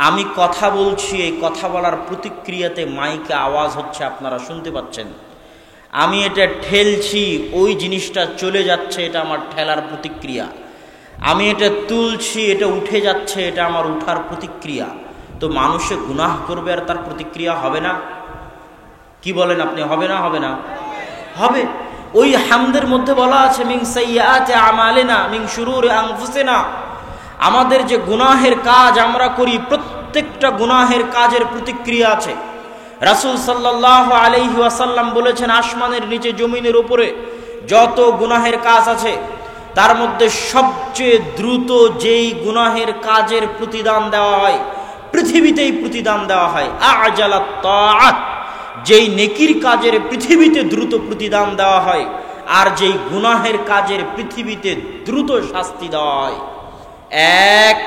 আমি কথা বলছি, এই কথা বলার প্রতিক্রিয়াতে মাইকে আওয়াজ হচ্ছে, আপনারা শুনতে পাচ্ছেন। আমি এটা ঠেলছি, ওই জিনিসটা চলে যাচ্ছে, এটা আমার ঠেলার প্রতিক্রিয়া। আমি এটা তুলছি, এটা উঠে যাচ্ছে, এটা আমার উঠার প্রতিক্রিয়া। তো মানুষে গুনাহ করবে আর তার প্রতিক্রিয়া হবে না? কি বলেন আপনি, হবে না? হবে না? হবে। ওই হামদের মধ্যে বলা আছে মিন সাইয়্যাতি আমালিনা মিন শুরুরি আনফুসিনা, আমাদের যে গুনাহের কাজ আমরা করি, প্রত্যেকটা গুনাহের কাজের প্রতিক্রিয়া আছে। রাসূল সাল্লাল্লাহু আলাইহি ওয়াসাল্লাম বলেছেন, আসমানের নিচে জমিনের উপরে যত গুনাহের কাজ আছে, তার মধ্যে সবচেয়ে দ্রুত যেই গুনাহের কাজের প্রতিদান দেওয়া হয়, পৃথিবীতেই প্রতিদান দেওয়া হয়, আ'জালাত তাআত, যেই নেকির কাজের পৃথিবীতে দ্রুত প্রতিদান দেওয়া হয়, আর যেই গুনাহের কাজের পৃথিবীতে দ্রুত শাস্তি দেওয়া হয়। এক,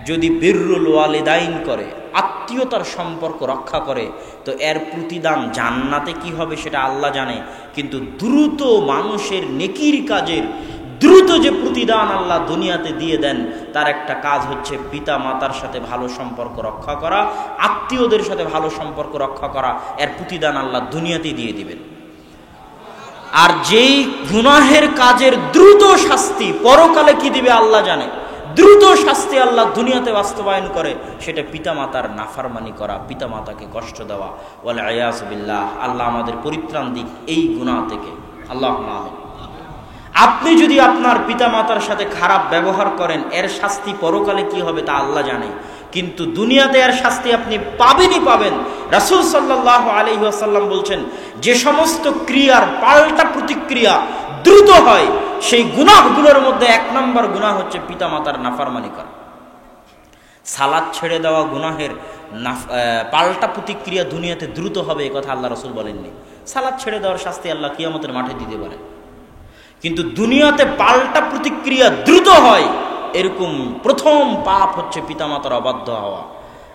যদি বিররুল ওয়ালিদাইন করে, আত্মীয়তার সম্পর্ক রক্ষা করে, তো এর প্রতিদান জান্নাতে কি হবে সেটা আল্লাহ জানে। কিন্তু দ্রুত মানুষের নেকির কাজের দ্রুত যে প্রতিদান আল্লাহ দুনিয়াতে দিয়ে দেন, তার একটা কাজ হচ্ছে পিতা মাতার সাথে ভালো সম্পর্ক রক্ষা করা, আত্মীয়দের সাথে ভালো সম্পর্ক রক্ষা করা। এর প্রতিদান আল্লাহ দুনিয়াতেই দিয়ে দিবেন। আর যেই গুনাহের কাজের দ্রুত শাস্তি পরকালে কি দিবে আল্লাহ জানে, দ্রুত শাস্তি আল্লাহ দুনিয়াতে বাস্তবায়ন করে, সেটা পিতামাতার নাফরমানি করা, পিতামাতাকে কষ্ট দেওয়া। ওয়াল ইয়াযু বিল্লাহ, আল্লাহ আমাদের পরিত্রাণ দিক এই গুনাহ থেকে। আল্লাহুম্মা আমিন। আপনি যদি আপনার পিতামাতার সাথে খারাপ ব্যবহার করেন, এর শাস্তি পরকালে কি হবে তা আল্লাহ জানে, কিন্তু দুনিয়াতে এর শাস্তি আপনি পাবেনই পাবেন। রাসূল সাল্লাল্লাহু আলাইহি ওয়াসাল্লাম বলছেন, যে সমস্ত ক্রিয়ার পাল্টা প্রতিক্রিয়া দ্রুত হয়, সেই গুনাহগুলোর মধ্যে এক নম্বর গুনাহ হচ্ছে পিতামাতার নাফরমানি করা। সালাত ছেড়ে দেওয়া গুনাহের পাল্টা প্রতিক্রিয়া দুনিয়াতে দ্রুত হবে, এই কথা আল্লাহ রাসূল বলেননি। সালাত ছেড়ে দেওয়ার শাস্তি আল্লাহ কিয়ামতের মাঠে দিতে পারে, কিন্তু দুনিয়াতে পাল্টা প্রতিক্রিয়া দ্রুত হয়। এরকম প্রথম পাপ হচ্ছে পিতামাতার অবাধ্য হওয়া,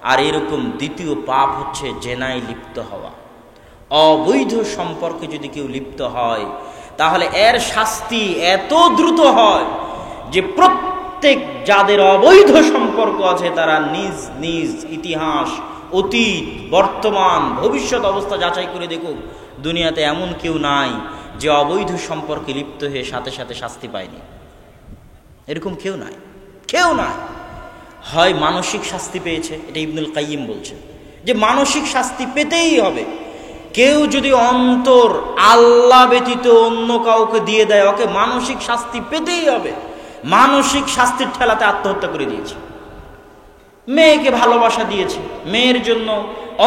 আর এরকম দ্বিতীয় পাপ হচ্ছে জেনায় লিপ্ত হওয়া। অবৈধ সম্পর্কে যদি কেউ লিপ্ত হয়, তাহলে এর শাস্তি এত দ্রুত হয় যে প্রত্যেক যাদের অবৈধ সম্পর্ক আছে, তারা নিজ নিজ ইতিহাস, অতীত, বর্তমান, ভবিষ্যৎ অবস্থা যাচাই করে দেখুক, দুনিয়াতে এমন কেউ নাই যে অবৈধ সম্পর্কে লিপ্ত হয়ে সাথে সাথে শাস্তি পায়নি। এরকম কেউ নাই, কেউ নাই। হয় মানসিক শাস্তি পেয়েছে, এটা ইবনুল কাইয়িম বলছেন যে মানসিক শাস্তি পেতেই হবে। কেউ যদি অন্তর আল্লাহ ব্যতীত অন্য কাউকে দিয়ে দেয়, ওকে মানসিক শাস্তি পেতেই হবে। মানসিক শাস্তির ঠেলাতে আত্মহত্যা করে দিয়েছে। মেয়েকে ভালোবাসা দিয়েছে, মেয়ের জন্য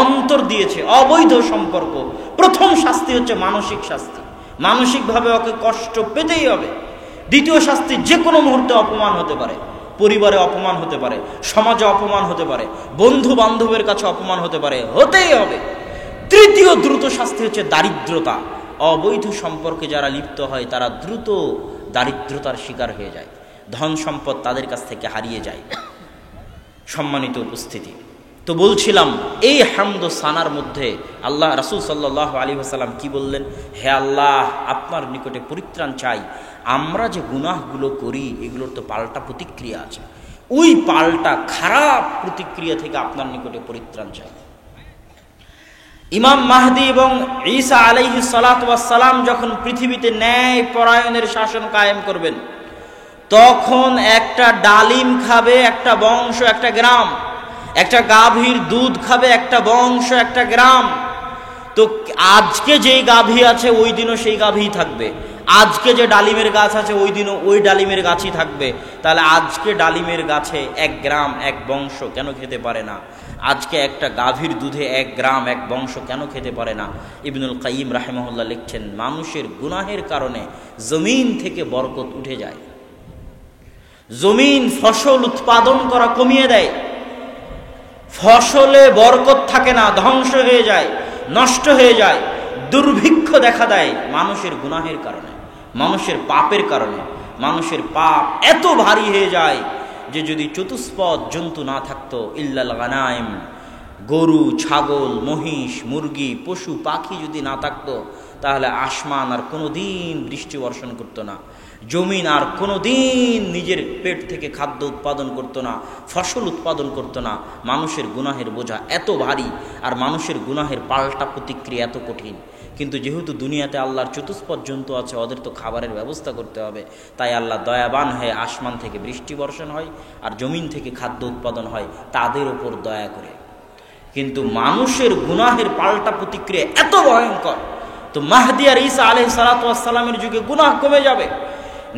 অন্তর দিয়েছে, অবৈধ সম্পর্ক, প্রথম শাস্তি হচ্ছে মানসিক শাস্তি। মানসিকভাবে ওকে কষ্ট পেতেই হবে। দ্বিতীয় শাস্তি, যে কোনো মুহূর্তে অপমান হতে পারে, পরিবারে অপমান হতে পারে, সমাজে অপমান হতে পারে, বন্ধু বান্ধবের কাছে অপমান হতে পারে, হতেই হবে। তৃতীয় দ্রুত শাস্তি হচ্ছে দারিদ্রতা। অবৈধ সম্পর্কে যারা লিপ্ত হয়, তারা দ্রুত দারিদ্রতার শিকার হয়ে যায়, ধন সম্পদ তাদের কাছ থেকে হারিয়ে যায়। সম্মানিত উপস্থিতি, তো বলছিলাম এই হামদ ও সানার মধ্যে আল্লাহ রাসূল সাল্লাল্লাহু আলাইহি ওয়াসাল্লাম কি বললেন? হে আল্লাহ, আপনার নিকটে পরিত্রাণ চাই, আমরা যে গুনাহগুলো করি এগুলোর তো পাল্টা প্রতিক্রিয়া আছে, ওই পাল্টা খারাপ প্রতিক্রিয়া থেকে আপনার নিকটে পরিত্রাণ চাই। ইমাম মাহদি এবং ঈসা আলাইহিস সালাতু ওয়াস সালাম যখন পৃথিবীতে ন্যায় পরায়ণের শাসন কায়েম করবেন, তখন একটা ডালিম খাবে একটা বংশ, একটা গ্রাম, একটা গাভীর দুধ খাবে একটা বংশ, একটা গ্রাম। তো আজকে যেই গাভী আছে ওই দিনও সেই গাভীই থাকবে, আজকে যে ডালিমের গাছ আছে ওই দিনও ওই ডালিমের গাছই থাকবে। তাহলে আজকে ডালিমের গাছে এক গ্রাম এক বংশ কেন খেতে পারে না? আজকে একটা গাভীর দুধে এক গ্রাম এক বংশ কেন খেতে পারে না? ইবনুল কাইয়িম রাহিমাহুল্লাহ লিখছেন, মানুষের গুনাহের কারণে জমিন থেকে বরকত উঠে যায়, জমিন ফসল উৎপাদন করা কমিয়ে দেয়, ফসলে বরকত থাকে না, ধ্বংস হয়ে যায়, নষ্ট হয়ে যায়, দুর্ভিক্ষ দেখা দেয় মানুষের গুনাহের কারণে, মানুষের পাপের কারণে। মানুষের পাপ এত ভারী হয়ে যায় যে যদি চতুষ্পদ জন্তু না থাকতো, ইল্লাল গানাইম, গরু, ছাগল, মহিষ, মুরগি, পশু পাখি যদি না থাকতো, তাহলে আসমান আর কোনো দিন বৃষ্টি বর্ষণ করতো না। জমিন আর কোনোদিন নিজের পেট থেকে খাদ্য উৎপাদন করতো না, ফসল উৎপাদন করতো না। মানুষের গুনাহের বোঝা এত ভারী, আর মানুষের গুনাহের পাল্টা প্রতিক্রিয়া এত কঠিন। কিন্তু যেহেতু দুনিয়াতে আল্লাহর চতুষ্পদ জন্তু আছে, ওদের তো খাবারের ব্যবস্থা করতে হবে, তাই আল্লাহ দয়াবান হয়ে আসমান থেকে বৃষ্টি বর্ষণ হয় আর জমিন থেকে খাদ্য উৎপাদন হয় তাদের ওপর দয়া করে। কিন্তু মানুষের গুনাহের পাল্টা প্রতিক্রিয়া এত ভয়ঙ্কর, তো মাহদী আর ঈসা আলাইহিস সালাতু ওয়াস সালামের যুগে গুনাহ কমে যাবে,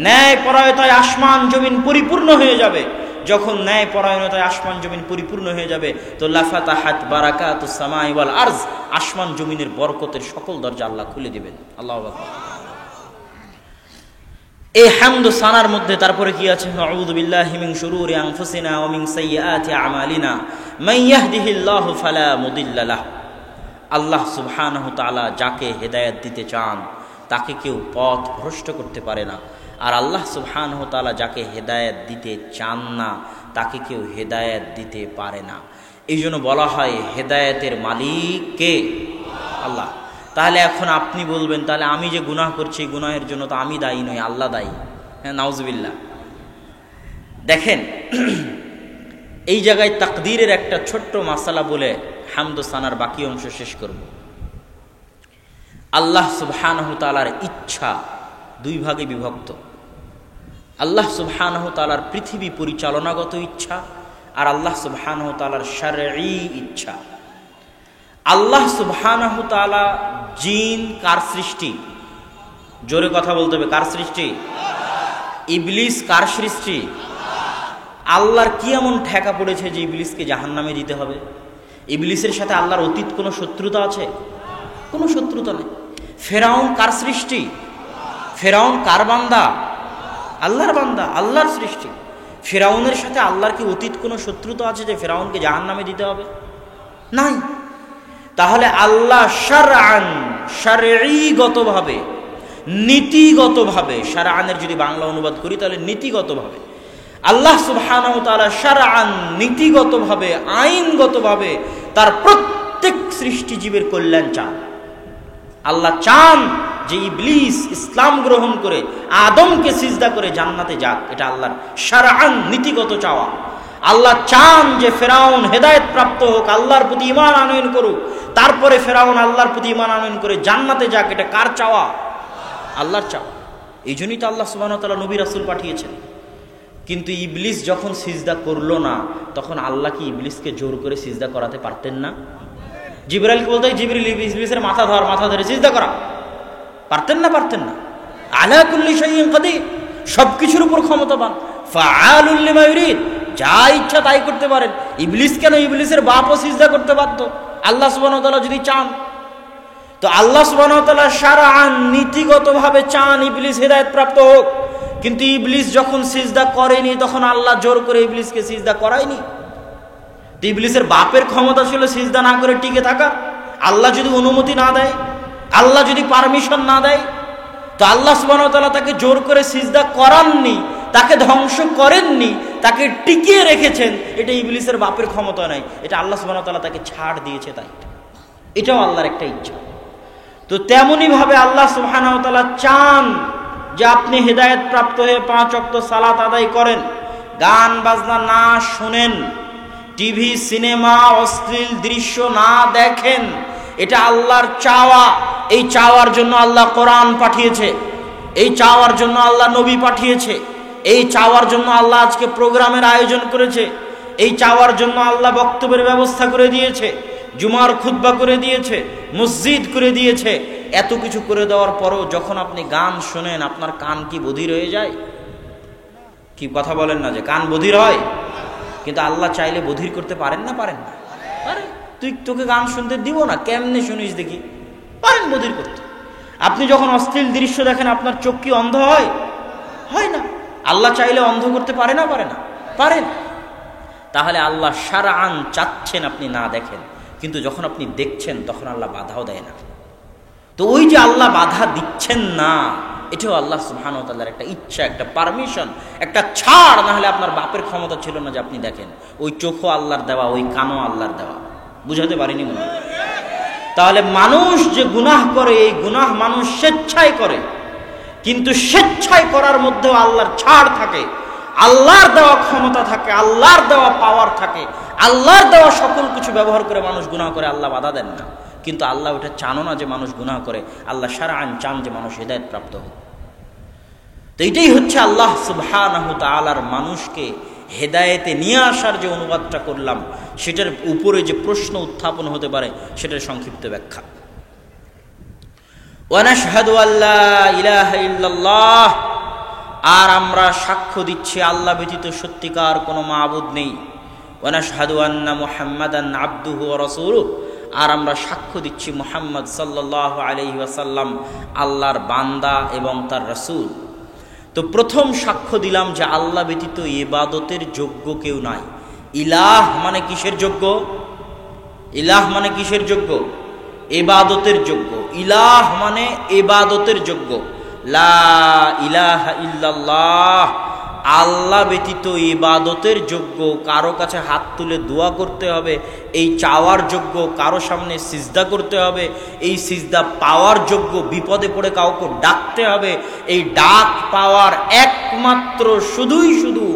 ন্যায় পরায়ণতায় আসমান জমিন পরিপূর্ণ হয়ে যাবে। যখন ন্যায় পরায়ণতায় আসমান জমিন পরিপূর্ণ হয়ে যাবে, তো লাফাতাহাত বারাকাতুস সামাই ওয়াল আরজ, আসমান জমিনের বরকতের সকল দরজা আল্লাহ খুলে দিবেন। আল্লাহু আকবার। এই হামদ ও সানার মধ্যে তারপরে কি আছে? আউযু বিল্লাহি মিন শুরুরি আনফুসিনা ওয়া মিন সাইয়্যাতি আমালিনা মান ইয়াহদিহিল্লাহু ফালা মুদিল্লা লাহ। আল্লাহ সুবহানাহু ওয়া তাআলা যাকে হেদায়েত দিতে চান তাকে কেউ পথ ভ্রষ্ট করতে পারে না, আর আল্লাহ সুবহানাহু ওয়া তাআলা যাকে হেদায়েত দিতে চান না তাকে কেউ হেদায়েত দিতে পারে না। এই জন্য বলা হয় হেদায়েতের মালিক কে? আল্লাহ। তাহলে এখন আপনি বলবেন, তাহলে আমি যে গুনাহ করছি এই গুনাহের জন্য তো আমি দায়ী নই, আল্লাহ দায়ী। হ্যাঁ, নাউজুবিল্লাহ। দেখেন, এই জায়গায় তাকদীরের একটা ছোট্ট মাসালা বলে হামদ ও সানার বাকি অংশ শেষ করব। আল্লাহ সুবহানাহু তাআলার ইচ্ছা দুই ভাগে বিভক্ত। আল্লাহ সুবহানাহু তাআলার পৃথিবী পরিচালনাগত ইচ্ছা আর আল্লাহ সুবহানাহু তাআলার শারঈ ইচ্ছা। আল্লাহ সুবহানাহু তাআলা জিন কার সৃষ্টি? জোরে কথা বলতে হবে, কার সৃষ্টি? ইবলিস কার সৃষ্টি? আল্লাহর কি এমন ঠেকা পড়েছে যে ইবলিসকে জাহান্নামে দিতে হবে? ইবলিসের সাথে আল্লাহর অতীত কোনো শত্রুতা আছে? কোনো শত্রুতা নেই। ফেরাউন কার সৃষ্টি? ফেরাউন কার বান্দা? আল্লাহর বান্দা, আল্লাহর সৃষ্টি। ফেরাউনের সাথে আল্লাহর কি অতীত কোনো শত্রুতা আছে যে ফেরাউনকে জাহান্নামে দিতে হবে? নাই। তাহলে আল্লাহ শারআন, শারঈগতভাবে, নীতিগতভাবে, শারআনের যদি বাংলা অনুবাদ করি তাহলে নীতিগতভাবে আল্লাহ সুবহানাহু ওয়া তাআলা শারআন, নীতিগতভাবে, আইনগতভাবে তার প্রত্যেক সৃষ্টিজীবের কল্যাণ চান। আল্লাহ চান যে ইবলিস ইসলাম গ্রহণ করে আদমকে সিজদা করে জান্নাতে যাক, এটা আল্লাহর শারআন, নীতিগত চাওয়া। আল্লাহ চান যে ফেরাউন হেদায়েত প্রাপ্ত হোক, আল্লাহর প্রতি ঈমান আনয়ন করুক, তারপরে ফেরাউন আল্লাহর প্রতি ঈমান আনয়ন করে জান্নাতে যাক, এটা কার চাওয়া? আল্লাহর চাওয়া। এই জন্যই তো আল্লাহ সুবহানাহু ওয়া তাআলা নবী রাসূল পাঠিয়েছেন। কিন্তু ইবলিস যখন সিজদা করলো না, তখন আল্লাহ কি ইবলিসকে জোর করে সিজদা করাতে পারতেন না? জিবরাইলকে বলতে, জিবরিল ইবলিসের মাথা ধর, মাথা ধরে সিজদা করা, পারতেন না? পারতেন না। আলা কুল্লি শাইইন কাদির, সবকিছুর উপর ক্ষমতাবান, ফাআলুল লিমা ইউরিদ, যা ইচ্ছা তাই করতে পারেন। ইবলিস কেন? ইবলিসের বাপও সিজদা করতে বাধ্য আল্লাহ সুবহানাহু ওয়া তাআলা যদি চান। তো আল্লাহ সুবহানাহু ওয়া তাআলা শারআন, নীতিগতভাবে চান ইবলিস হেদায়েত প্রাপ্ত হোক, কিন্তু ইবলিস যখন সিজদা করেনি তখন আল্লাহ জোর করে ইবলিসকে সিজদা করায়নি। তো ইবলিসের বাপের ক্ষমতা ছিল সিজদা না করে টিকে থাকা। আল্লাহ যদি অনুমতি না দেয়, আল্লাহ যদি পারমিশন না দেয়, তো আল্লাহ সুবহানাহু ওয়া তাআলা তাকে জোর করে সিজদা করাননি, তাকে ধ্বংস করেননি, তাকে টিকিয়ে রেখেছেন। এটা ইবলিসের বাপের ক্ষমতা নাই, এটা আল্লাহ সুবহানাহু ওয়া তাআলা তাকে ছাড় দিয়েছে, তাই এটাও আল্লাহর একটা ইচ্ছা। তো তেমনি ভাবে আল্লাহ সুবহানাহু ওয়া তাআলা চান যে আপনি হেদায়েত প্রাপ্ত হয়ে 5 ওয়াক্ত সালাত আদায় করেন, গান বাজনা না শোনেন, টিভি সিনেমা অশ্লীল দৃশ্য না দেখেন। এটা আল্লাহর চাওয়া। এই চাওয়ার জন্য আল্লাহ কোরআন পাঠিয়েছে, এই চাওয়ার জন্য আল্লাহ নবী পাঠিয়েছে, এই চাওয়ার জন্য আল্লাহ আজকে প্রোগ্রামের আয়োজন করেছে, এই চাওয়ার জন্য আল্লাহ বক্তব্যের ব্যবস্থা করে দিয়েছে, জুমার খুতবা করে দিয়েছে, মসজিদ করে দিয়েছে। এত কিছু করে দেওয়ার পরও যখন আপনি গান শোনেন, আপনার কান কি বধির হয়ে যায়? কি কথা বলেন না যে কান বধির হয়? কিন্তু আল্লাহ চাইলে বধির করতে পারেন না? পারেন না? পারেন। তোকে গান শুনতে দিব না, কেমনে শুনিস দেখি? পারেন বধির করতে। আপনি যখন অশ্লীল দৃশ্য দেখেন, আপনার চোখ কি অন্ধ হয়? হয় না। আল্লাহ চাইলে অন্ধ করতে পারে না? পারে না? পারেন। তাহলে আল্লাহ শারআন চাচ্ছেন আপনি না দেখেন, কিন্তু যখন আপনি দেখছেন তখন আল্লাহ বাধাও দেয় না। তো ওই যে আল্লাহ বাধা দিচ্ছেন না, এটাও আল্লাহ সুবহানাহু ওয়া তাআলার একটা ইচ্ছা, একটা পারমিশন, একটা ছাড়। না হলে আপনার বাপের ক্ষমতা ছিল না যে আপনি দেখেন। ওই চোখও আল্লাহর দেওয়া, ওই কানও আল্লাহর দেওয়া। বুঝাতে পারিনি মনে হয়? তাহলে মানুষ যে গুনাহ করে, এই গুনাহ মানুষ স্বেচ্ছায় করে, কিন্তু স্বেচ্ছায় করার মধ্যেও আল্লাহর ছাড় থাকে, আল্লাহর দেওয়া ক্ষমতা থাকে, আল্লাহর দেওয়া পাওয়ার থাকে, আল্লাহর দেওয়া সকল কিছু ব্যবহার করে মানুষ গুনাহ করে, আল্লাহ বাধা দেন না। কিন্তু আল্লাহ ওটা চানো না যে মানুষ গুনাহ করে, আল্লাহ শারআন চান যে মানুষ হেদায়েত প্রাপ্ত হোক। তো এটাই হচ্ছে আল্লাহ সুবহানাহু তাআলার মানুষকে হেদায়েতে নিয়ে আসার যে অনুবাদটা করলাম, সেটার উপরে যে প্রশ্ন উত্থাপন হতে পারে সেটার সংক্ষিপ্ত ব্যাখ্যা। ওয়া নাশহাদু আল্লা ইলাহা ইল্লাল্লাহ, আর আমরা সাক্ষ্য দিচ্ছি আল্লাহ ব্যতীত সত্যিকার কোনো মাবুদ নেই। ওয়া নাশহাদু আন্না মুহাম্মাদান আবদুহু ওয়া রাসূলুহু, আর আমরা সাক্ষ্য দিচ্ছি মুহাম্মদ সাল্লাল্লাহু আলাইহি ওয়াসাল্লাম আল্লাহর বান্দা এবং তার রাসূল। তো প্রথম সাক্ষ্য দিলাম যে আল্লাহ ব্যতীত ইবাদতের যোগ্য কেউ নাই। ইলাহ মানে কিসের যোগ্য? ইলাহ মানে কিসের যোগ্য? ইবাদতের যোগ্য। ইলাহ মানে ইবাদতের যোগ্য। লা ইলাহা ইল্লাল্লাহ, আল্লাহ ব্যতীত ইবাদতের যোগ্য, কারো কাছে হাত তুলে দোয়া করতে হবে এই চাওয়ার যোগ্য, কারো সামনে সিজদা করতে হবে এই সিজদা পাওয়ার যোগ্য, বিপদে পড়ে কাউকে ডাকতে হবে এই ডাক পাওয়ার একমাত্র শুধুই শুধু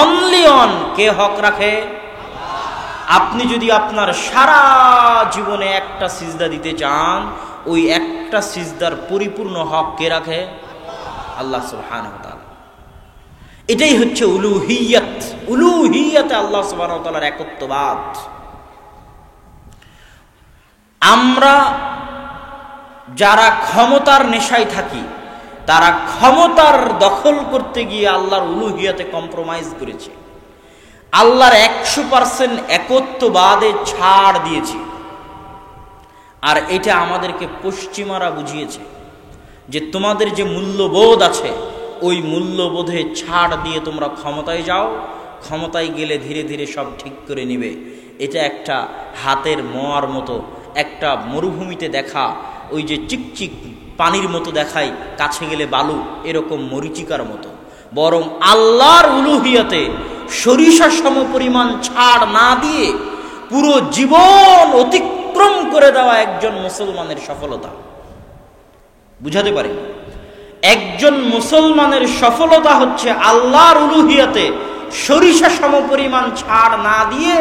অনলি অন কে হক রাখে? আপনি যদি আপনার সারা জীবনে একটা সিজদা দিতে চান, ওই একটা সিজদার পরিপূর্ণ হক কে রাখে? আল্লাহ সুবহানাহু ওয়া তাআলা। এটাই হচ্ছে উলুহিয়ত। উলুহিয়তে আল্লাহ সুবহানাহু ওয়া তাআলার একত্ববাদ। আমরা যারা ক্ষমতার নেশায় থাকি, তারা ক্ষমতার দখল করতে গিয়ে আল্লাহর উলুহিয়তে কম্প্রোমাইজ করেছে, আল্লাহর 100% একত্ববাদে ছাড় দিয়েছি। আর এটা আমাদেরকে পশ্চিমারা বুঝিয়েছে যে তোমাদের যে মূল্যবোধ আছে, ওই মূল্যবোধে ছাড় দিয়ে তোমরা ক্ষমতায় যাও, ক্ষমতায় গেলে ধীরে ধীরে সব ঠিক করে নিবে। এটা একটা হাতের মোয়ার মতো, একটা মরুভূমিতে দেখা ওই যে চিকচিক পানির মতো দেখায়, কাছে গেলে বালু, এরকম মরিচিকার মতো। বরং আল্লাহর উলুহিয়তে সরিষা সম পরিমাণ ছাড় না দিয়ে পুরো জীবন অতিক্রম করে দেওয়া একজন মুসলমানের সফলতা। বুঝাতে পারি, একজন মুসলমানের সফলতা হচ্ছে আল্লাহর উলুহিয়তে সরিষা সম পরিমাণ ছাড় না দিয়ে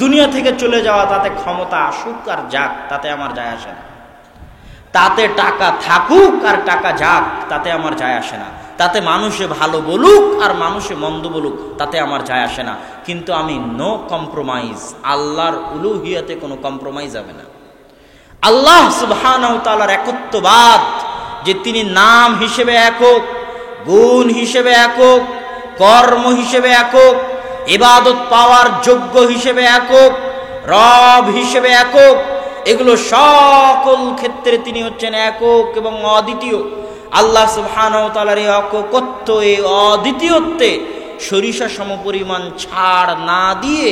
দুনিয়া থেকে চলে যাওয়া। তাতে ক্ষমতা আসুক আর যাক, তাতে আমার যায় আসে না। তাতে টাকা থাকুক আর টাকা যাক, তাতে আমার যায় আসে না। তাতে মানুষে ভালো বলুক আর মানুষে মন্দ বলুক, তাতে আমার যায় আসে না। কিন্তু আমি নো কম্প্রোমাইজ, আল্লাহর উলুহিয়তে কোনো কম্প্রোমাইজ হবে না। আল্লাহ সুবহানাহু ওয়া তাআলার একত্ববাদ, যে তিনি নাম হিসেবে একক, গুণ হিসেবে একক, কর্ম হিসেবে একক, ইবাদত পাওয়ার যোগ্য হিসেবে একক, রব হিসেবে একক, এগুলো সকল ক্ষেত্রে তিনি হচ্ছেন একক এবং অদ্বিতীয়। আল্লাহ সুবহানাহু ওয়া তাআলার এই একত্ব, এই অদ্বিতীয়ত্বে সরিষা সমপরিমাণ ছাড় না দিয়ে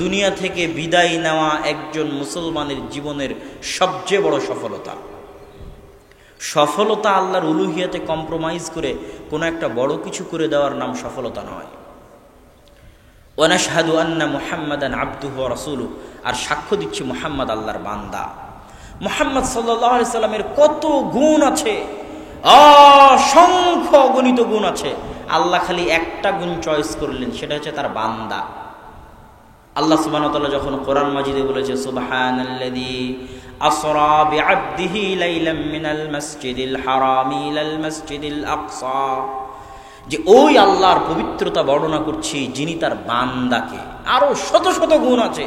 দুনিয়া থেকে বিদায় নেওয়া একজন মুসলমানের জীবনের সবচেয়ে বড় সফলতা। সফলতা আল্লাহর উলুহিয়াতে কম্প্রোমাইজ করে কোনো একটা বড় কিছু করে দেওয়ার নাম সফলতা নয়। ওয়া নাশহাদু আন্না মুহাম্মাদান আবদুহু ওয়া রাসূলুহু, আর সাক্ষ্য দিচ্ছি মুহাম্মদ আল্লাহর বান্দা। মুহাম্মদ সাল্লাল্লাহু আলাইহি সাল্লামের কত গুণ আছে, অসংখ্য অগণিত গুণ আছে। আল্লাহ খালি একটা গুণ চয়েস করলেন, সেটা হচ্ছে তার বান্দা। আল্লাহ সুবহানাহু ওয়া তাআলা যখন কোরআন মাজিদে বলেছে সুবহানাল্লাযী আসরা বিআবদিহি লাইলাম মিনাল মাসজিদিল হারামি ইলাল মাসজিদিল আকসা, যে ওই আল্লাহর পবিত্রতা বর্ণনা করছি যিনি তার বান্দাকে। আরো শত শত গুণ আছে,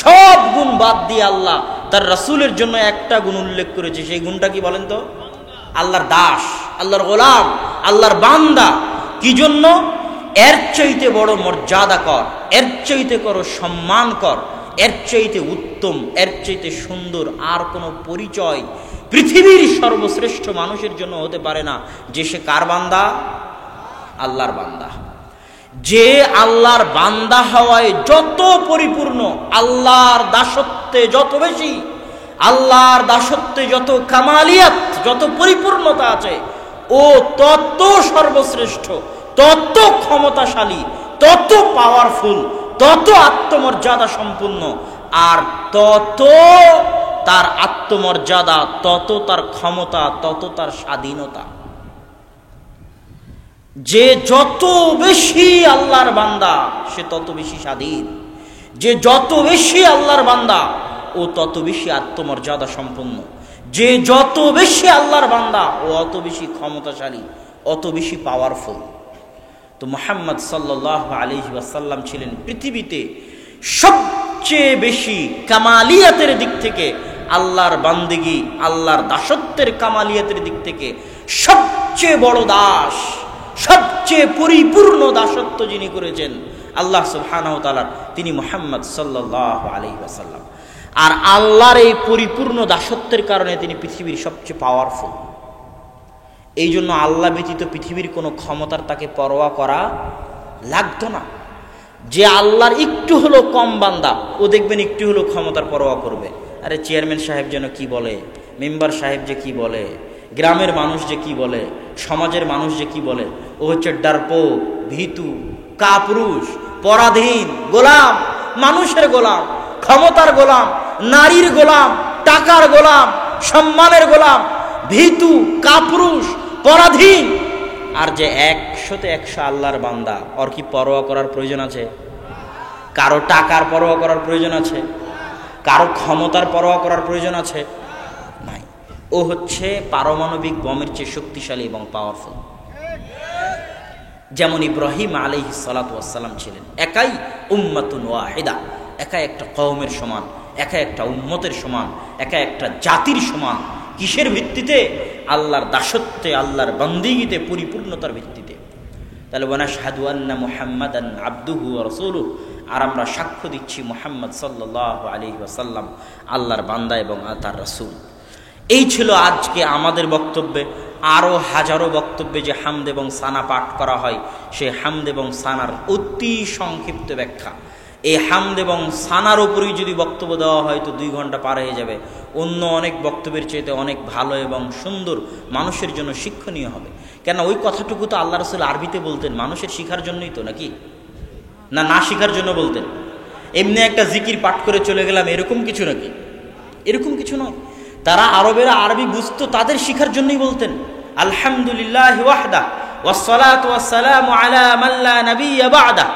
সব গুণ বাদ দিয়ে আল্লাহ তার রাসূলের জন্য একটা গুণ উল্লেখ করেছে। সেই গুণটা কি বলেন তো? আল্লাহর দাস, আল্লাহর গোলাম, আল্লাহর বান্দা। কি জন্য? এর চাইতে বড় মর্যাদা কর, এর চাইতে করো সম্মান কর, এর চাইতে উত্তম, এর চাইতে সুন্দর আর কোনো পরিচয় পৃথিবীর সর্বশ্রেষ্ঠ মানুষের জন্য হতে পারে না, যে সে কার বান্দা? আল্লাহর বান্দা। যে আল্লাহর বান্দা হওয়ায় যত পরিপূর্ণ, আল্লাহর দাসত্বে যত বেশি, আল্লাহর দাসত্বে যত কামালিয়াত, যত পরিপূর্ণতা আছে, ও তত সর্বশ্রেষ্ঠ, তত ক্ষমতাশালী, তত পাওয়ারফুল, তত আত্মমর্যাদা সম্পূর্ণ, আর তত তার আত্মমর্যাদা, তত তার ক্ষমতা, তত তার স্বাধীনতা। যে যত বেশি আল্লাহর বান্দা সে তত বেশি স্বাধীন, যে যত বেশি আল্লাহর বান্দা ও তত বেশি আত্মমর্যাদা সম্পন্ন, যে যত বেশি আল্লাহর বান্দা ও অত বেশি ক্ষমতাশালী, অত বেশি পাওয়ারফুল। তো মুহাম্মদ সাল্লাল্লাহু আলাইহি ওয়াসাল্লাম ছিলেন পৃথিবীতে সবচেয়ে বেশি কামালিয়াতের দিক থেকে, আল্লাহর বান্দেগি, আল্লাহর দাসত্বের কামালিয়াতের দিক থেকে সবচেয়ে বড় দাস, সবচেয়ে পরিপূর্ণ দাসত্ব যিনি করেছেন আল্লাহ সুবহানাহু ওয়া তাআলা, তিনি মুহাম্মদ সাল্লাল্লাহু আলাইহি ওয়াসাল্লাম। আর আল্লাহর এই পরিপূর্ণ দাসত্বের কারণে তিনি পৃথিবীর সবচেয়ে পাওয়ারফুল। এই জন্য আল্লাহ ব্যতীত পৃথিবীর কোনো ক্ষমতার তাকে পরোয়া করা লাগতো না। যে আল্লাহর একটু হলো কম বান্দা, ও দেখবেন একটু হলো ক্ষমতার পরোয়া করবে। আরে চেয়ারম্যান সাহেব যেন কি বলে, মেম্বার সাহেব যে কি বলে, গ্রামের মানুষ যে কি বলে, সমাজের মানুষ যে কি বলে, ও হচ্ছে ডারপোক, ভীতু, কাপুরুষ, পরাধীন, গোলাম, মানুষের গোলাম, ক্ষমতার গোলাম, নারীর গোলাম, টাকার গোলাম, সম্মানের গোলাম, ভীতু, কাপুরুষ, পরাধীন। আর যে 100-100 আল্লাহর বান্দা, ওর কি পরোয়া করার প্রয়োজন আছে? কারো টাকার পরোয়া করার প্রয়োজন আছে? কারো ক্ষমতার পরোয়া করার প্রয়োজন আছে? নাই। ও হচ্ছে পারমাণবিক বোমের চেয়ে শক্তিশালী এবং পাওয়ারফুল। যেমন ইব্রাহিম আলাইহিস সালাতু ওয়াস সালাম ছিলেন একাই উম্মাতুন ওয়াহিদা, একা একটা কওমের সমান, একা একটা উম্মতের সমান, একা একটা জাতির সমান। কিসের ভিত্তিতে? আল্লাহর দাসত্বে, আল্লাহর বান্দিগিতে, পরিপূর্ণতার ভিত্তিতে। তাহলে ওয়ানাশহাদু আন্না মুহাম্মাদান আবদুহু ওয়া রাসূলুহু, আর আমরা সাক্ষ্য দিচ্ছি মুহাম্মদ সাল্লাল্লাহু আলাইহি ওয়াসাল্লাম আল্লাহর বান্দা এবং তার রাসূল। এই ছিল আজকে আমাদের বক্তব্যে। আরও হাজারো বক্তব্যে যে হামদ এবং সানা পাঠ করা হয়, সেই হামদ এবং সানার অতি সংক্ষিপ্ত ব্যাখ্যা। এই হামদ এবং সানার উপরেই যদি বক্তব্য দেওয়া হয় তো 2 ঘন্টা পার হয়ে যাবে। অন্য অনেক বক্তব্যের চাইতে অনেক ভালো এবং সুন্দর, মানুষের জন্য শিক্ষণীয় হবে। কেন ওই কথাটুকু তো আল্লাহ রাসূল আরবিতে বলতেন, মানুষের শিখার জন্যই তো, নাকি না শিখার জন্য বলতেন? এমনি একটা জিকির পাঠ করে চলে গেলাম এরকম কিছু নাকি? এরকম কিছু নয়। তারা আরবেরা আরবি বুঝতো, তাদের শিখার জন্যই বলতেন। আলহামদুলিল্লাহি ওয়াহদা ওয়াসসালাতু ওয়াসসালামু আলা মান লা নাবিয়্যা বা'দা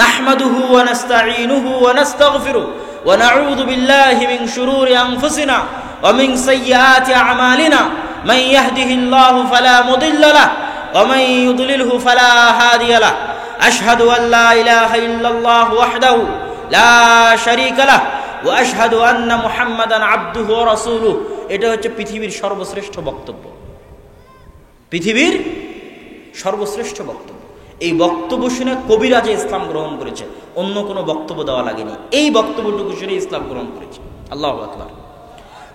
নাহমাদুহু ওয়া নাস্তাঈনুহু ওয়া নাস্তাগফিরুহু ওয়া নাউযু বিল্লাহি মিন শুরুরি আনফুসিনা ওয়া মিন সাইয়্যাতি আ'মালিনা মান ইয়াহদিহিল্লাহু ফালা মুদিল্লা লাহু ওয়া মান ইউদ্লিলহু ফালা হাদিয়া লাহু আশহাদু আল লা ইলাহা ইল্লাল্লাহু ওয়াহদাহু লা শারীকা লাহু ওয়া আশহাদু আন্না মুহাম্মাদান আবদুহু ওয়া রাসূলুহু। এটা হচ্ছে পৃথিবীর সর্বশ্রেষ্ঠ বক্তব্য, পৃথিবীর সর্বশ্রেষ্ঠ বক্তব্য। এই বক্তব্য শুনে কবিরাজে ইসলাম গ্রহণ করেছে, অন্য কোনো বক্তব্য দেওয়া লাগেনি। এই বক্তব্যটুকু শুনে ইসলাম গ্রহণ করেছে। আল্লাহু আকবার।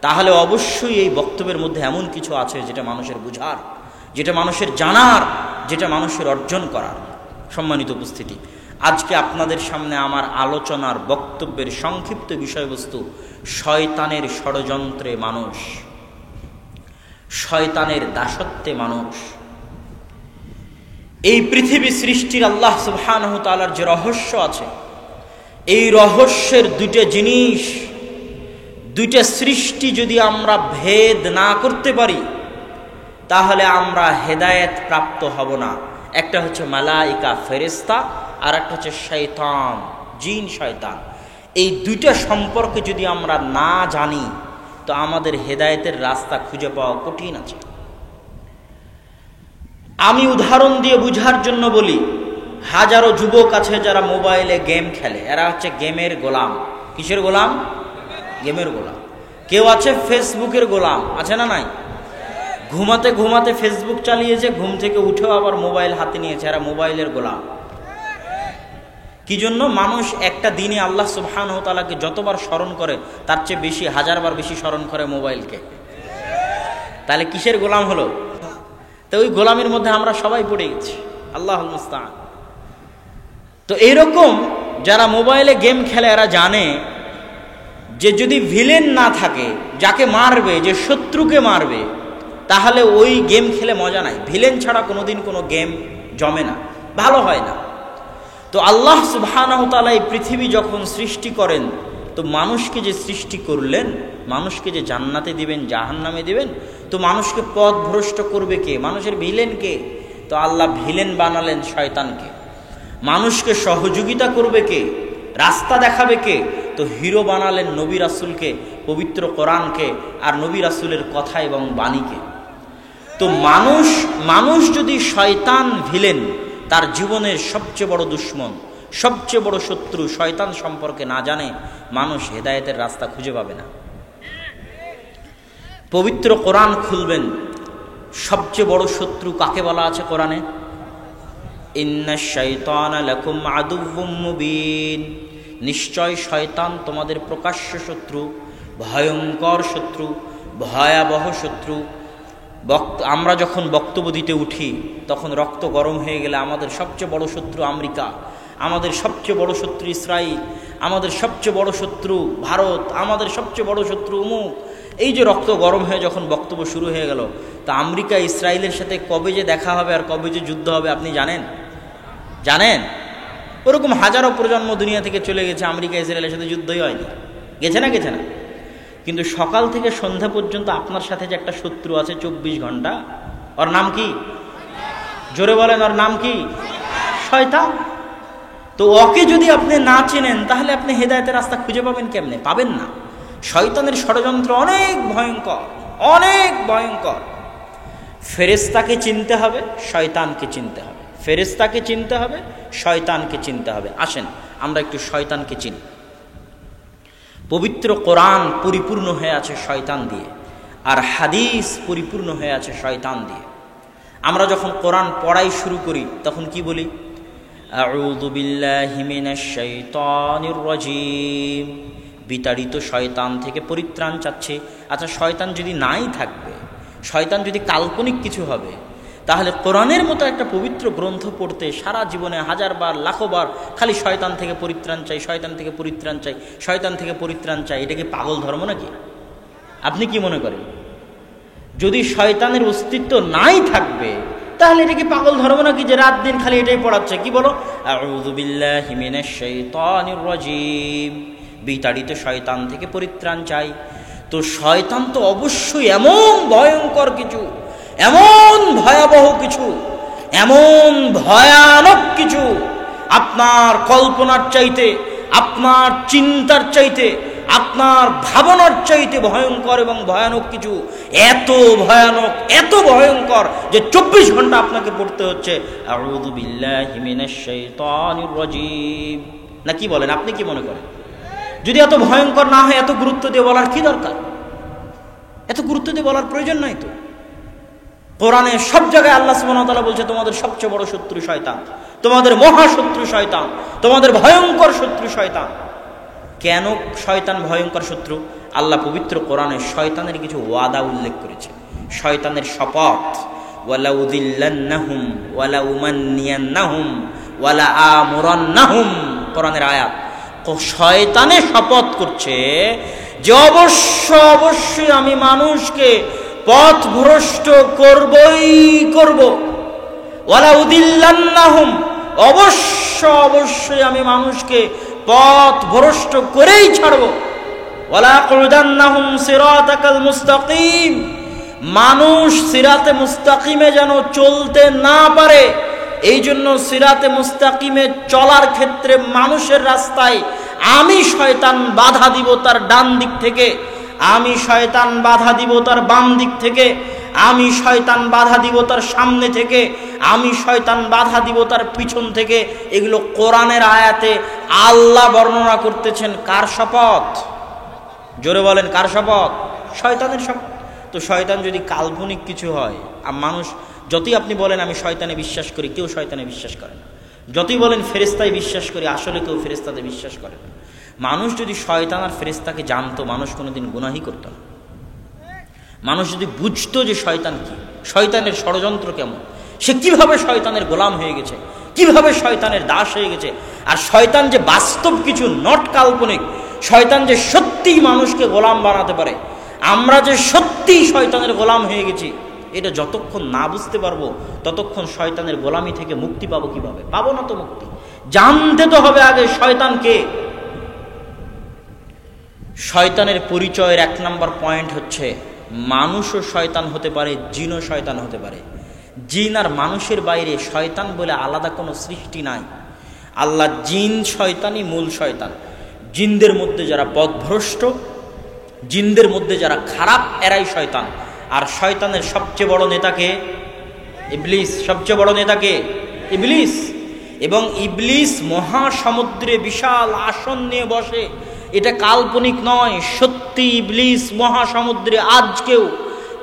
তাহলে অবশ্যই এই বক্তব্যের মধ্যে এমন কিছু আছে যেটা মানুষের বুঝার, যেটা মানুষের জানার, যেটা মানুষের অর্জন করার। সম্মানিত উপস্থিতি, আজকে আপনাদের সামনে আমার আলোচনার বক্তব্যের সংক্ষিপ্ত বিষয়বস্তু শয়তানের ষড়যন্ত্রে মানুষ, শয়তানের দাসত্বে মানুষ। এই পৃথিবী সৃষ্টির আল্লাহ সুবহানাহু ওয়া তাআলার যে রহস্য আছে, এই রহস্যের 2টা জিনিস, 2টা সৃষ্টি যদি আমরা ভেদ না করতে পারি তাহলে আমরা হেদায়েত প্রাপ্ত হব না। একটা হচ্ছে মালাইকা ফেরেশতা, আর একটা হচ্ছে শয়তান, জিন শয়তান। এই 2টা সম্পর্কে যদি আমরা না জানি তো আমাদের হেদায়েতের রাস্তা খুঁজে পাওয়া কঠিন আছে। আমি উদাহরণ দিয়ে বুঝার জন্য বলি, হাজারো যুবক আছে যারা মোবাইলে গেম খেলে, এরা হচ্ছে গেমের গোলাম। কিসের গোলাম? গেমের গোলাম। কেউ আছে ফেসবুকের গোলাম, আছে না নাই? ঘুমাতে ঘুমাতে ফেসবুক চালিয়েছে, ঘুম থেকে উঠেও আবার মোবাইল হাতে নিয়েছে, এরা মোবাইলের গোলাম। কি জন্য? মানুষ একটা দিনে আল্লাহ সুবহানাহু ওয়া তাআলাকে যতবার স্মরণ করে তার চেয়ে বেশি, 1000 বার বেশি স্মরণ করে মোবাইলকে। তাহলে কিসের গোলাম হলো? তো ওই গোলামের মধ্যে আমরা সবাই পড়ে গেছি। আল্লাহুল মুস্তাআন। তো এইরকম যারা মোবাইলে গেম খেলে এরা জানে যে যদি ভিলেন না থাকে, যাকে মারবে, যে শত্রুকে মারবে, তাহলে ওই গেম খেলে মজা নাই। ভিলেন ছাড়া কোনোদিন কোনো গেম জমে না, ভালো হয় না। তো আল্লাহ সুবহানাহু ওয়া তাআলা এই পৃথিবী যখন সৃষ্টি করেন, তো মানুষকে যে সৃষ্টি করলেন, মানুষকে যে জান্নাতে দিবেন, জাহান্নামে দিবেন, তো মানুষকে পথভ্রষ্ট করবে কে? মানুষের ভিলেন কে? তো আল্লাহ ভিলেন বানালেন শয়তানকে। মানুষকে সহযোগিতা করবে কে, রাস্তা দেখাবে কে, তো হিরো বানালেন নবী রাসূলকে, পবিত্র কোরআনকে, আর নবী রাসূলের কথা এবং বাণীকে। তো মানুষ যদি শয়তান ভিলেন, তার জীবনের সবচেয়ে বড় দুশ্মন, সবচেয়ে বড় শত্রু শয়তান সম্পর্কে না জানে, মানুষ হেদায়েতের রাস্তা খুঁজে পাবে না। পবিত্র কোরআন খুলবেন, সবচেয়ে বড় শত্রু কাকে বলা আছে কোরআনে? ইন্নাশ শাইতানা লাকুম আদুউম মুবিন, নিশ্চয় শয়তান তোমাদের প্রকাশ্য শত্রু, ভয়ঙ্কর শত্রু, ভয়াবহ শত্রু। আমরা যখন বক্তব্য দিতে উঠি তখন রক্ত গরম হয়ে গেলে আমাদের সবচেয়ে বড় শত্রু আমেরিকা, আমাদের সবচেয়ে বড় শত্রু ইসরায়েল, আমাদের সবচেয়ে বড় শত্রু ভারত, আমাদের সবচেয়ে বড় শত্রু অমুক। এই যে রক্ত গরম হয়ে যখন বক্তব্য শুরু হয়ে গেল, তা আমেরিকা ইসরায়েলের সাথে কবে যে দেখা হবে আর কবে যে যুদ্ধ হবে আপনি জানেন? ওরকম হাজারো প্রজন্ম দুনিয়া থেকে চলে গেছে, আমেরিকা ইসরায়েলের সাথে যুদ্ধই হয়নি। গেছে না? কিন্তু সকাল থেকে সন্ধ্যা পর্যন্ত আপনার সাথে যে একটা শত্রু আছে 24 ঘন্টা, ওর নাম কি? জোরে বলেন, ওর নাম কি? শয়তান। তো ওকে যদি আপনি না চেনেন তাহলে আপনি হেদায়েতের রাস্তা খুঁজে পাবেন কেমনে? পাবেন না। শয়তানের ষড়যন্ত্র অনেক ভয়ঙ্কর, অনেক ভয়ঙ্কর। ফেরেশতাকে চিনতে হবে, শয়তানকে চিনতে হবে। ফেরেশতাকে চিনতে হবে, শয়তানকে চিনতে হবে। আসেন আমরা একটু শয়তানকে চিনি। পবিত্র কোরআন পরিপূর্ণ হয়ে আছে শয়তান দিয়ে, আর হাদিস পরিপূর্ণ হয়ে আছে শয়তান দিয়ে। আমরা যখন কোরআন পড়াই শুরু করি তখন কি বলি? আউযু বিল্লাহি মিনাশ শাইতানির রাজীম, বিতাড়িত শয়তান থেকে পরিত্রাণ চাচ্ছে। আচ্ছা, শয়তান যদি নাই থাকবে, শয়তান যদি কাল্পনিক কিছু হবে, তাহলে কোরআনের মতো একটা পবিত্র গ্রন্থ পড়তে সারা জীবনে হাজারবার লাখবার খালি শয়তান থেকে পরিত্রাণ চাই, শয়তান থেকে পরিত্রাণ চাই, শয়তান থেকে পরিত্রাণ চাই, এটা কি পাগল ধর্ম নাকি? আপনি কি মনে করেন? যদি শয়তানের অস্তিত্ব নাই থাকবে তাহলে এটা কি পাগল ধর্ম নাকি যে রাত দিন খালি এটাই পড়াচ্ছে? কি বলো? আউযু বিল্লাহি মিনাশ শাইতানির রাজীম, বিতাড়িত শয়তান থেকে পরিত্রাণ চাই। তো শয়তান তো অবশ্যই এমন ভয়ঙ্কর কিছু, এমন ভয়াবহ কিছু, এমন ভয়ানক কিছু, আপনার কল্পনার চাইতে, আপনার চিন্তার চাইতে, আপনার ভাবনার চাইতে ভয়ঙ্কর এবং ভয়ানক কিছু। এত ভয়ানক, এত ভয়ঙ্কর যে 24 ঘন্টা আপনাকে পড়তে হচ্ছে আউযু বিল্লাহি মিনাশ শাইতানির রাজীম। না কি বলেন? আপনি কি মনে করেন? যদি এত ভয়ঙ্কর না হয় এত গুরুত্ব দিয়ে বলার কি দরকার? এত গুরুত্ব দিয়ে বলার প্রয়োজন নাই তো। কোরআনে সব জায়গায় আল্লাহ সুবহানাহু ওয়া তাআলা বলছে তোমাদের সবচেয়ে বড় শত্রু শয়তান, তোমাদের মহাশত্রু শয়তান, তোমাদের ভয়ঙ্কর শত্রু শয়তান। কেন শয়তান ভয়ঙ্কর শত্রু? আল্লাহ পবিত্র কোরআনে শয়তানের কিছু ওয়াদা উল্লেখ করেছে, শয়তানের শপথ। ওয়ালা উযিল্লান্নাহুম ওয়ালা উমান্নিয়ান্নাহুম ওয়ালা আমুরান্নাহুম, কোরআনের আয়াত। শয়তানে শপথ করছে যে অবশ্যই আমি মানুষকে পথভ্রষ্ট করবই করব। ওয়ালা উযিল্লান্নাহুম, অবশ্যই আমি মানুষকে পথভ্রষ্ট করেই ছাড়ব। ওয়ালা আকুদান্নাহুম সিরাতাকাল মুস্তাকিম, মানুষ সিরাতে মুস্তাকিমে যেন চলতে না পারে, এই জন্য সিরাতে মুস্তাকিমে চলার ক্ষেত্রে মানুষের রাস্তায় আমি শয়তান বাধা দিব তার ডান দিক থেকে, আমি শয়তান বাধা দিব তার বাম দিক থেকে, আমি শয়তান বাধা দিব তার সামনে থেকে, আমি শয়তান বাধা দিব তার পিছন থেকে। এগুলো কোরআনের আয়াতে আল্লাহ বর্ণনা করতেছেন। কার শপথ? জোরে বলেন, কার শপথ? শয়তানের শপথ। তো শয়তান যদি কাল্পনিক কিছু হয়, আর মানুষ যতই আপনি বলেন আমি শয়তানে বিশ্বাস করি, কেউ শয়তানে বিশ্বাস করে না। যতই বলেন ফেরেশতায় বিশ্বাস করি, আসলে কেউ ফেরেশতাতে বিশ্বাস করে না। মানুষ যদি শয়তান আর ফেরেশতাকে জানতো, মানুষ কোনোদিন গুনাহই করতো না। মানুষ যদি বুঝতো যে শয়তান কি, শয়তানের ষড়যন্ত্র কেমন, সে কিভাবে শয়তানের গোলাম হয়ে গেছে, কিভাবে শয়তানের দাস হয়ে গেছে, আর শয়তান যে বাস্তব কিছু, নট কাল্পনিক, শয়তান যে সত্যিই মানুষকে গোলাম বানাতে পারে, আমরা যে সত্যিই শয়তানের গোলাম হয়ে গেছি, এটা যতক্ষণ না বুঝতে পারবো ততক্ষণ শয়তানের গোলামি থেকে মুক্তি পাবো কিভাবে? পাবো না তো মুক্তি। জানতে তো হবে আগে শয়তান কে। শয়তানের পরিচয়ের 1 নম্বর পয়েন্ট হচ্ছে মানুষও শয়তান হতে পারে, জিনও শয়তান হতে পারে। জিন আর মানুষের বাইরে শয়তান বলে আলাদা কোনো সৃষ্টি নাই। আল্লাহ জিন শয়তানই মূল শয়তান। জিনদের মধ্যে যারা পথভ্রষ্ট, জিনদের মধ্যে যারা খারাপ, এরাই শয়তান। আর শয়তানের সবচেয়ে বড় নেতাকে ইবলিস। সবচেয়ে বড় নেতাকে ইবলিস। এবং ইবলিস মহাসমুদ্রে বিশাল আসন নিয়ে বসে। এটা কাল্পনিক নয়, সত্যি ইবলিস মহাসমুদ্রে, আজকেও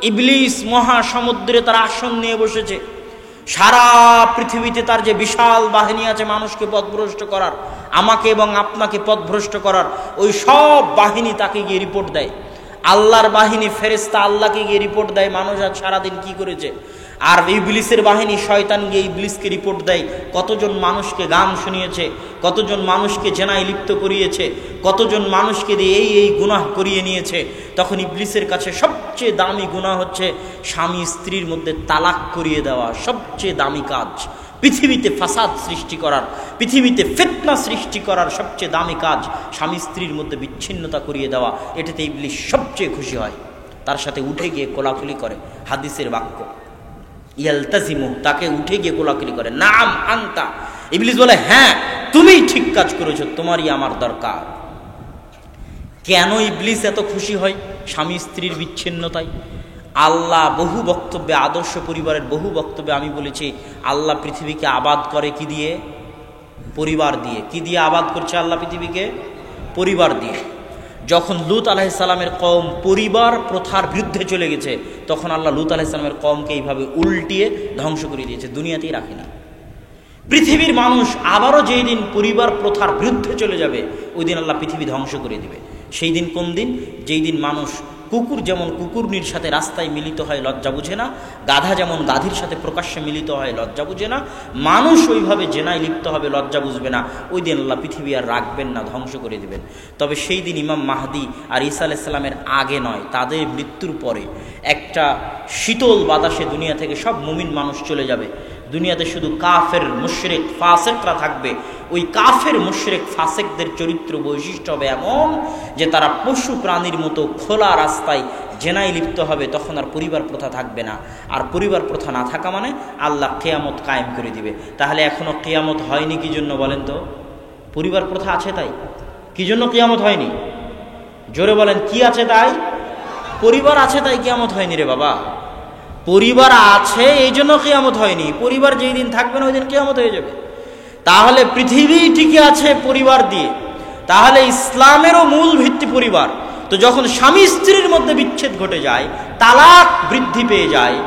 ইবলিস মহাসমুদ্রে তার আসন নিয়ে বসেছে। সারা পৃথিবীতে তার যে বিশাল বাহিনী আছে মানুষকে পথভ্রষ্ট করার, আমাকে এবং আপনাকে পথভ্রষ্ট করার, ওই সব বাহিনী তাকে গিয়ে রিপোর্ট দেয়। আল্লাহর বাহিনী ফেরেশতা আল্লাহকে গিয়ে রিপোর্ট দেয় মানুষ আজ সারাদিন কি করেছে। আর ইবলিসের বাহিনী শয়তান গিয়ে ইবলিসকে রিপোর্ট দেয় কতজন মানুষকে গান শুনিয়েছে, কতজন মানুষকে জেনায় লিপ্ত করিয়েছে, কতজন মানুষকে দিয়ে এই গুনাহ করিয়ে নিয়েছে। তখন ইবলিসের কাছে সবচেয়ে দামি গুনাহ হচ্ছে স্বামী স্ত্রীর মধ্যে তালাক করিয়ে দেওয়া। সবচেয়ে দামি কাজ পৃথিবীতে, ফাসাদ সৃষ্টি করার, পৃথিবীতে ফিতনা সৃষ্টি করার সবচেয়ে দামি কাজ স্বামী স্ত্রীর মধ্যে বিচ্ছিন্নতা করিয়ে দেওয়া। এটাতে ইবলিস সবচেয়ে খুশি হয়, তার সাথে উঠে গিয়ে কোলাকুলি করে। হাদিসের বাক্য, ইয়ালতাজিমু, তাকে উঠে গিয়ে কোলাকুলি করে। নাম আনতা, ইবলিস বলে হ্যাঁ তুমি ঠিক কাজ করেছো, তোমারই আমার দরকার। কেন ইবলিস এত খুশি হয় স্বামী স্ত্রীর বিচ্ছিন্নতায়? আল্লাহ বহু বক্তব্যে, আদর্শ পরিবারের বহু বক্তব্যে আমি বলেছি, আল্লাহ পৃথিবীকে আবাদ করে কি দিয়ে? পরিবার দিয়ে। কি দিয়ে আবাদ করছে আল্লাহ পৃথিবীকে? পরিবার দিয়ে। যখন লূত আলাইহিস সালামের কওম পরিবার প্রথার বিরুদ্ধে চলে গেছে, তখন আল্লাহ লূত আলাইহিস সালামের কওমকে এইভাবে উল্টিয়ে ধ্বংস করে দিয়েছে, দুনিয়াতেই রাখেনি। পৃথিবীর মানুষ আবারও যেই দিন পরিবার প্রথার বিরুদ্ধে চলে যাবে, ওই দিন আল্লাহ পৃথিবী ধ্বংস করে দিবে। সেই দিন কোন দিন? যেই দিন মানুষ, কুকুর যেমন কুকুরনির সাথে রাস্তায় মিলিত হয় লজ্জা বুঝে না, গাধা যেমন গাধীর সাথে প্রকাশ্যে মিলিত হয় লজ্জা বুঝে না, মানুষ ওইভাবে জেনায় লিপ্ত হবে, লজ্জা বুঝবে না। ওই দিন আল্লাহ পৃথিবী আর রাখবেন না, ধ্বংস করে দিবেন। তবে সেই দিন ইমাম মাহদি আর ঈসা আলাইহিস সালামের আগে নয়, তাদের মৃত্যুর পরে একটা শীতল বাতাসে দুনিয়া থেকে সব মুমিন মানুষ চলে যাবে। দুনিয়াতে শুধু কাফের, মুশরিক, ফাসেকরা থাকবে। ওই কাফের, মুশরিক, ফাসেকদের চরিত্র বৈশিষ্ট্য হবে এমন যে তারা পশু প্রাণীর মতো খোলা রাস্তায় জেনায় লিপ্ত হবে। তখন আর পরিবার প্রথা থাকবে না। আর পরিবার প্রথা না থাকা মানে আল্লাহ কিয়ামত কায়েম করে দিবে। তাহলে এখনো কিয়ামত হয়নি কি জন্য বলেন তো? পরিবার প্রথা আছে তাই। কি জন্য কিয়ামত হয়নি? জোরে বলেন, কি আছে তাই? পরিবার আছে তাই কিয়ামত হয়নি রে বাবা। পরিবার আছে এই জন্য কিয়ামত হয়নি। পরিবার যেই দিন থাকবে না ওই দিন কিয়ামত হয়ে যাবে। তাহলে পৃথিবী টিকে আছে পরিবার দিয়ে। তাহলে ইসলামেরও মূল ভিত্তি পরিবার। তো যখন স্বামী স্ত্রীর মধ্যে বিচ্ছেদ ঘটে যায়, তালাক বৃদ্ধি পেয়ে যায়,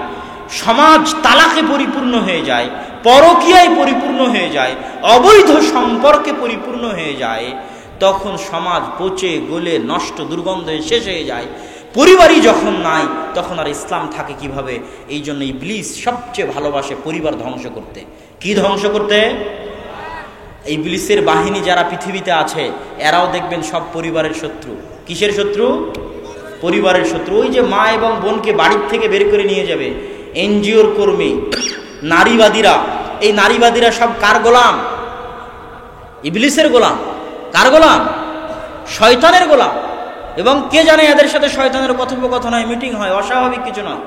সমাজ তালাকে পরিপূর্ণ হয়ে যায়, পরকীয়ায় পরিপূর্ণ হয়ে যায়, অবৈধ সম্পর্কে পরিপূর্ণ হয়ে যায়, তখন সমাজ পচে গলে নষ্ট দুর্গন্ধে শেষ হয়ে যায়। পরিবারই যখন নাই, তখন আর ইসলাম থাকে কিভাবে? এই জন্য ইবলিস সবচেয়ে ভালোবাসে পরিবার ধ্বংস করতে। কি ধ্বংস করতে? ইবলিসের বাহিনী যারা পৃথিবীতে আছে, এরাও দেখবেন সব পরিবারের শত্রু। কিসের শত্রু? পরিবারের শত্রু। ওই যে মা এবং বোনকে বাড়ির থেকে বের করে নিয়ে যাবে এনজিওর কর্মী, নারীবাদীরা, এই নারীবাদীরা সব কার গোলাম? ইবলিসের গোলাম। কার গোলাম? শয়তানের গোলাম। এবং কে জানে এদের সাথে শয়তানের কথোপকথন হয়, মিটিং হয়, অস্বাভাবিক কিছু নয়।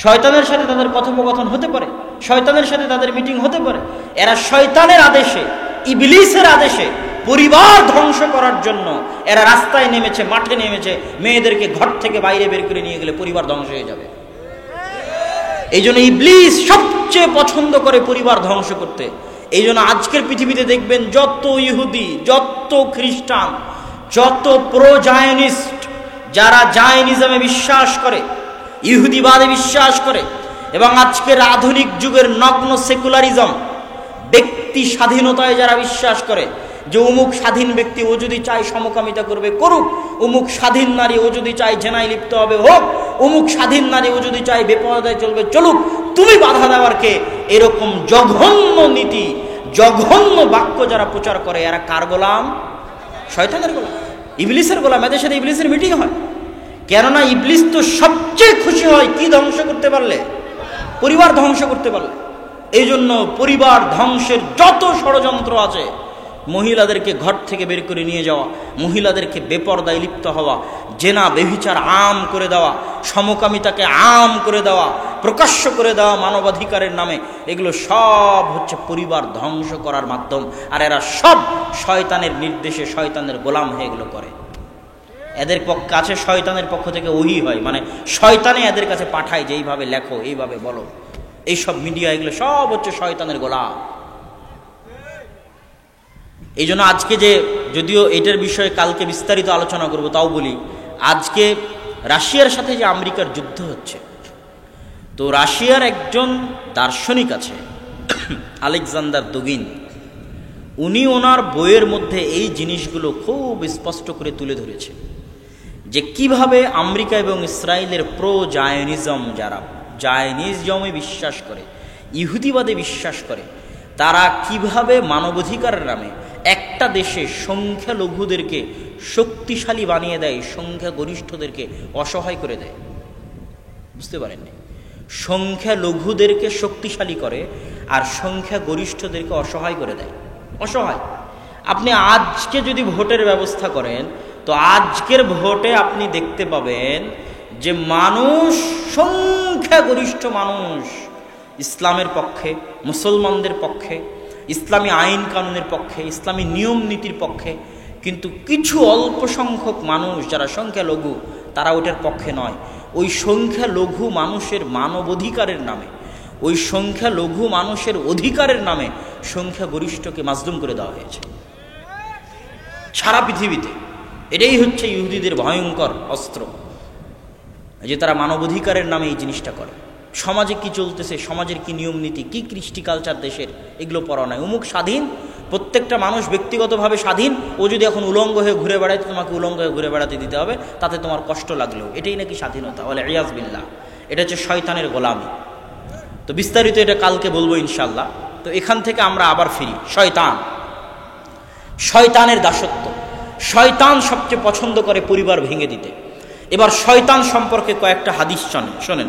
শয়তানের সাথে তাদের কথোপকথন হতে পারে, শয়তানের সাথে তাদের মিটিং হতে পারে। এরা শয়তানের আদেশে, ইবলিসের আদেশে পরিবার ধ্বংস করার জন্য এরা রাস্তায় নেমেছে, মাঠে নেমেছে। মেয়েদেরকে ঘর থেকে বাইরে বের করে নিয়ে গেলে পরিবার ধ্বংস হয়ে যাবে। এই জন্য ইবলিস সবচেয়ে পছন্দ করে পরিবার ধ্বংস করতে। এই জন্য আজকের পৃথিবীতে দেখবেন যত ইহুদি, যত খ্রিস্টান, যত প্রো জায়নিস্ট, যারা জায়নিজমে বিশ্বাস করে, ইহুদিবাদে বিশ্বাস করে, এবং আজকের আধুনিক যুগের নগ্ন সেকুলারিজম, ব্যক্তি স্বাধীনতায় যারা বিশ্বাস করে যে অমুক স্বাধীন ব্যক্তি, ও যদি চায় সমকামিতা করবে করুক, অমুক স্বাধীন নারী ও যদি চায় জেনায় লিপ্ত হবে হোক, অমুক স্বাধীন নারী ও যদি চায় বেপরদায় চলবে চলুক, তুমি বাধা দেওয়ার কে? এরকম জঘন্য নীতি, জঘন্য বাক্য যারা প্রচার করে, এরা কার গোলাম? শয়তানের গোলাম, ইবলিসের গোলাম। এদের সাথে ইবলিসের মিটিং হয়। কেননা ইবলিস তো সবচেয়ে খুশি হয় কি ধ্বংস করতে পারলে? পরিবার ধ্বংস করতে পারলে। এই জন্য পরিবার ধ্বংসের যত ষড়যন্ত্র আছে মহিলাদেরকে ঘর থেকে বের করে নিয়ে যাওয়া, মহিলাদেরকে বেপরদায় লিপ্ত হওয়া, জেনা বেভিচার আম করে দেওয়া, সমকামিতাকে আম করে দেওয়া, প্রকাশ্য করে দেওয়া মানবাধিকারের নামে, এগুলো সব হচ্ছে পরিবার ধ্বংস করার মাধ্যম। আর এরা সব শয়তানের নির্দেশে শয়তানের গোলাম হয়ে এগুলো করে। এদের কাছে শয়তানের পক্ষ থেকে ওহী হয়, মানে শয়তানে এদের কাছে পাঠায় যে এইভাবে লেখো, এইভাবে বলো। এইসব মিডিয়া এগুলো সব হচ্ছে শয়তানের গোলাম। এই জন্য আজকে যে, যদিও এটার বিষয়ে কালকে বিস্তারিত আলোচনা করব, তাও বলি, আজকে রাশিয়ার সাথে যে আমেরিকার যুদ্ধ হচ্ছে, তো রাশিয়ার একজন দার্শনিক আছে আলেকজান্ডার দুগিন, উনি ওনার বইয়ের মধ্যে এই জিনিসগুলো খুব স্পষ্ট করে তুলে ধরেছে যে কিভাবে আমেরিকা এবং ইসরায়েলের প্রো জায়নিজম, যারা জায়নিজমে বিশ্বাস করে, ইহুদিবাদে বিশ্বাস করে, তারা কিভাবে মানবাধিকারের নামে একটা দেশে সংখ্যালঘুদেরকে শক্তিশালী বানিয়ে দেয়, সংখ্যাগরিষ্ঠদেরকে অসহায় করে দেয়। বুঝতে পারেননি? সংখ্যালঘুদেরকে শক্তিশালী করে আর সংখ্যাগরিষ্ঠদেরকে অসহায় করে দেয়। অসহায়। আপনি আজকে যদি ভোটের ব্যবস্থা করেন, তো আজকের ভোটে আপনি দেখতে পাবেন যে মানুষ, সংখ্যাগরিষ্ঠ মানুষ ইসলামের পক্ষে, মুসলমানদের পক্ষে, ইসলামী আইন কানুনের পক্ষে, ইসলামী নিয়ম নীতির পক্ষে, কিন্তু কিছু অল্প সংখ্যক মানুষ যারা সংখ্যালঘু, তারা ওটার পক্ষে নয়। ওই সংখ্যালঘু মানুষের মানবাধিকারের নামে, ওই সংখ্যালঘু মানুষের অধিকারের নামে সংখ্যাগরিষ্ঠকে মাজলুম করে দেওয়া হয়েছে সারা পৃথিবীতে। এটাই হচ্ছে ইহুদিদের ভয়ঙ্কর অস্ত্র, যে তারা মানবাধিকারের নামে এই জিনিসটা করে। সমাজে কি চলতেছে, সমাজের কি নিয়ম নীতি, কি কৃষ্টি কালচার দেশের, এগুলো পড়া নয়। অমুক স্বাধীন, প্রত্যেকটা মানুষ ব্যক্তিগতভাবে স্বাধীন, ও যদি এখন উলঙ্গ হয়ে ঘুরে বেড়ায়, তোমাকে উলঙ্গ হয়ে ঘুরে বেড়াতে দিতে হবে, তাতে তোমার কষ্ট লাগলেও, এটাই নাকি স্বাধীনতা। বলে ইয়াজ বিল্লাহ, এটা হচ্ছে শয়তানের গোলামি। তো বিস্তারিত এটা কালকে বলবো ইনশাল্লাহ। তো এখান থেকে আমরা আবার ফিরি। শয়তান, শয়তানের দাসত্ব। শয়তান সবচেয়ে পছন্দ করে পরিবার ভেঙে দিতে। এবার শয়তান সম্পর্কে কয়েকটা হাদিস শোনেন।